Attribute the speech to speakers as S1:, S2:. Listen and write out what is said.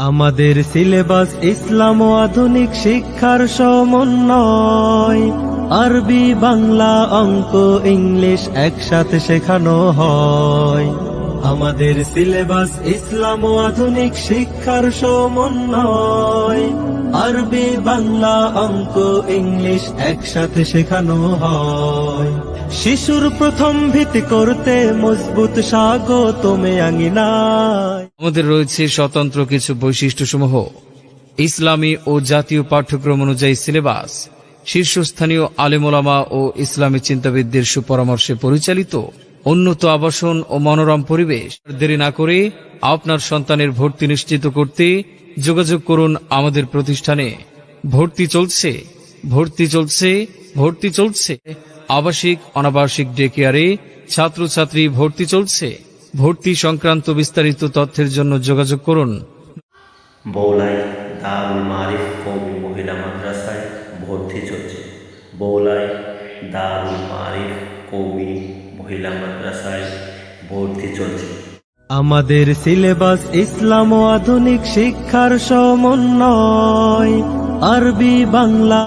S1: আমাদের সিলেবাস ইসলাম ও আধুনিক শিক্ষার সমন্বয়। আরবি, বাংলা, অঙ্ক, ইংলিশ একসাথে শেখানো হয়। আমাদের সিলেবাস ইসলাম ও আধুনিক শিক্ষার সমন্বয়। আরবি, বাংলা, অঙ্ক, ইংলিশ একসাথে শেখানো হয়। শিশুর প্রথম ভিত্তি করতে মজবুত স্বাগতমে আঙিনায়।
S2: আমাদের রয়েছে স্বতন্ত্র কিছু বৈশিষ্ট্যসমূহ। ইসলামী ও জাতীয় পাঠ্যক্রম অনুযায়ী সিলেবাস, শীর্ষস্থানীয় আলেম ওলামা ও ইসলামী চিন্তাবিদদের সুপরামর্শে পরিচালিত, উন্নত আবাসন ও মনোরম পরিবেশ। দেরি না করে আপনার সন্তানের ভর্তি নিশ্চিত করতে যোগাযোগ করুন আমাদের প্রতিষ্ঠানে। ভর্তি চলছে, ভর্তি চলছে, ভর্তি চলছে। আবাসিক অনাবাসিক ডে কেয়ারে ছাত্রছাত্রী ভর্তি চলছে। ভর্তি সংক্রান্ত বিস্তারিত তথ্যের জন্য যোগাযোগ করুন।
S3: বৌলাই দারুল মারিফ কওমি মহিলা মাদ্রাসায় ভর্তি চলছে। বৌলাই দারুল মারিফ কওমি মহিলা মাদ্রাসায় ভর্তি চলছে।
S1: আমাদের সিলেবাস ইসলাম ও আধুনিক শিক্ষার সমন্বয়। আরবি, বাংলা